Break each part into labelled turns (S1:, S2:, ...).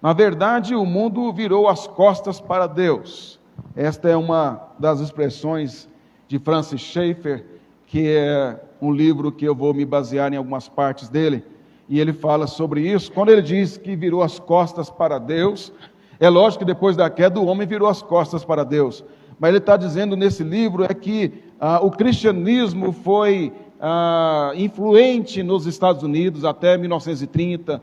S1: Na verdade, o mundo virou as costas para Deus. Esta é uma das expressões de Francis Schaeffer, que é um livro que eu vou me basear em algumas partes dele, e ele fala sobre isso. Quando ele diz que virou as costas para Deus, é lógico que depois da queda o homem virou as costas para Deus, mas ele está dizendo nesse livro é que o cristianismo foi influente nos Estados Unidos até 1930,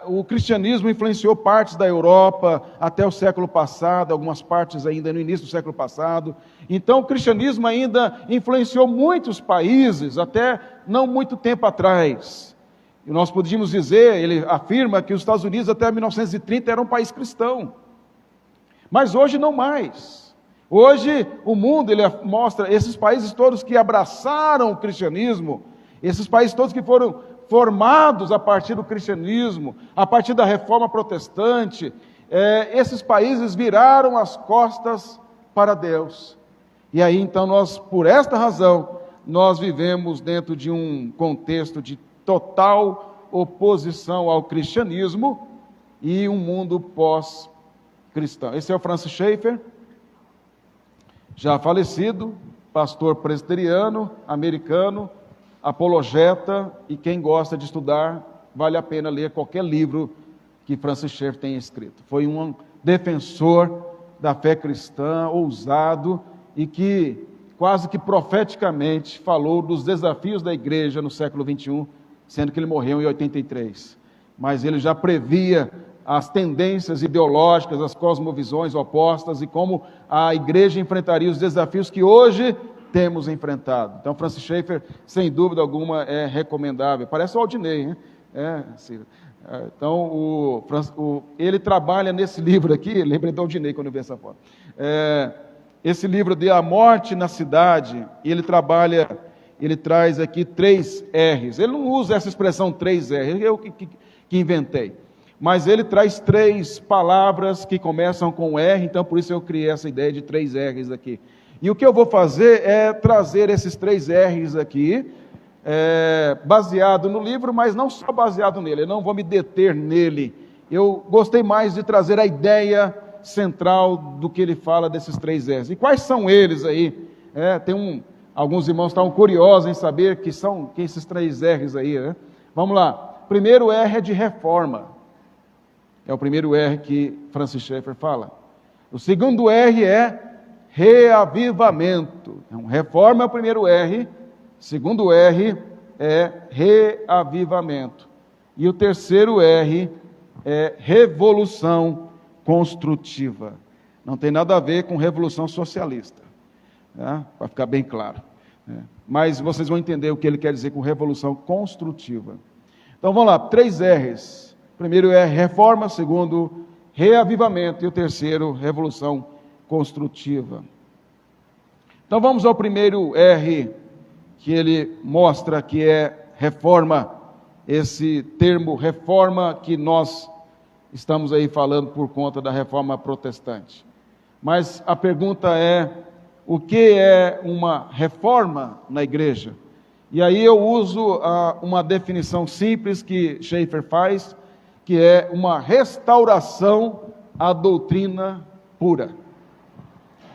S1: o cristianismo influenciou partes da Europa até o século passado, algumas partes ainda no início do século passado. Então o cristianismo ainda influenciou muitos países até não muito tempo atrás. E nós podíamos dizer, ele afirma que os Estados Unidos até 1930 era um país cristão, mas hoje não mais. Hoje o mundo, ele mostra esses países todos que abraçaram o cristianismo, esses países todos que foram formados a partir do cristianismo, a partir da reforma protestante, esses países viraram as costas para Deus. E aí então nós, por esta razão, nós vivemos dentro de um contexto de total oposição ao cristianismo e um mundo pós-cristão. Esse é o Francis Schaeffer, já falecido, pastor presbiteriano, americano, apologeta, e quem gosta de estudar, vale a pena ler qualquer livro que Francis Schaeffer tenha escrito. Foi um defensor da fé cristã, ousado, e que quase que profeticamente falou dos desafios da igreja no século XXI, sendo que ele morreu em 83. Mas ele já previa as tendências ideológicas, as cosmovisões opostas e como a igreja enfrentaria os desafios que hoje temos enfrentado. Então, Francis Schaeffer, sem dúvida alguma, é recomendável. Parece o Aldinei, hein? Então, ele trabalha nesse livro aqui, lembrei do Aldinei quando eu vi essa foto. Esse livro de A Morte na Cidade, ele traz aqui 3 R's. Ele não usa essa expressão 3 R's, eu que inventei. Mas ele traz 3 palavras que começam com R, então por isso eu criei essa ideia de 3 R's aqui. E o que eu vou fazer é trazer esses 3 R's aqui, baseado no livro, mas não só baseado nele, eu não vou me deter nele. Eu gostei mais de trazer a ideia central do que ele fala desses 3 R's. E quais são eles aí? Alguns irmãos estavam curiosos em saber que esses 3 R's aí, né? Vamos lá. Primeiro R é de reforma. É o primeiro R que Francis Schaeffer fala. O segundo R é reavivamento. Então, reforma é o primeiro R. Segundo R é reavivamento. E o terceiro R é revolução construtiva. Não tem nada a ver com revolução socialista, né? Para ficar bem claro. Mas vocês vão entender o que ele quer dizer com revolução construtiva. Então vamos lá, 3 R's. Primeiro é reforma, segundo reavivamento e o terceiro revolução construtiva. Então vamos ao primeiro R que ele mostra que é reforma, esse termo reforma que nós estamos aí falando por conta da reforma protestante. Mas a pergunta é, o que é uma reforma na igreja? E aí eu uso uma definição simples que Schaeffer faz, que é uma restauração à doutrina pura.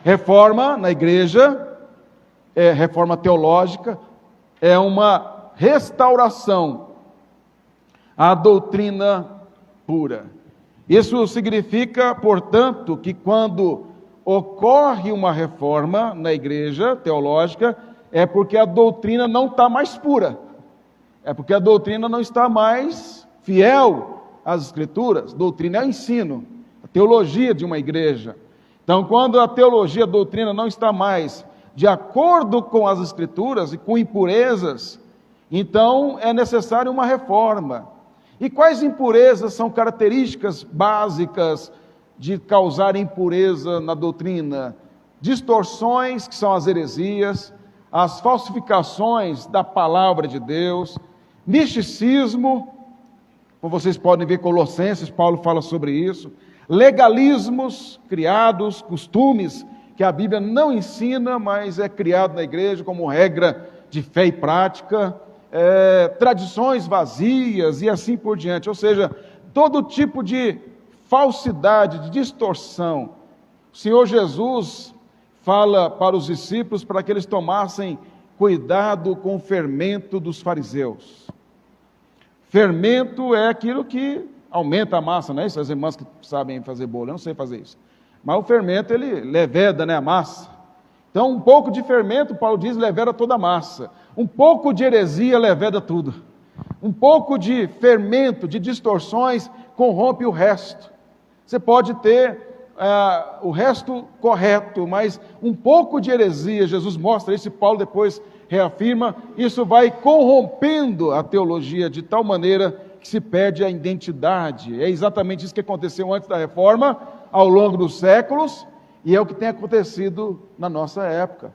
S1: Reforma na igreja, reforma teológica, é uma restauração à doutrina pura. Isso significa, portanto, que quando ocorre uma reforma na igreja teológica, é porque a doutrina não está mais pura, é porque a doutrina não está mais fiel às Escrituras. Doutrina é o ensino, a teologia de uma igreja. Então, quando a teologia, a doutrina não está mais de acordo com as Escrituras e com impurezas, então é necessário uma reforma. E quais impurezas são características básicas de causar impureza na doutrina? Distorções, que são as heresias, as falsificações da palavra de Deus, misticismo, como vocês podem ver Colossenses, Paulo fala sobre isso, legalismos criados, costumes que a Bíblia não ensina, mas é criado na igreja como regra de fé e prática, tradições vazias e assim por diante, ou seja, todo tipo de falsidade, de distorção. O Senhor Jesus fala para os discípulos para que eles tomassem cuidado com o fermento dos fariseus. Fermento é aquilo que aumenta a massa, não é isso? As irmãs que sabem fazer bolo, eu não sei fazer isso. Mas o fermento, ele leveda, né, a massa. Então, um pouco de fermento, Paulo diz, leveda toda a massa. Um pouco de heresia leveda tudo. Um pouco de fermento, de distorções, corrompe o resto. Você pode ter o resto correto, mas um pouco de heresia, Jesus mostra isso e Paulo depois reafirma, isso vai corrompendo a teologia de tal maneira que se perde a identidade. É exatamente isso que aconteceu antes da reforma, ao longo dos séculos, e é o que tem acontecido na nossa época.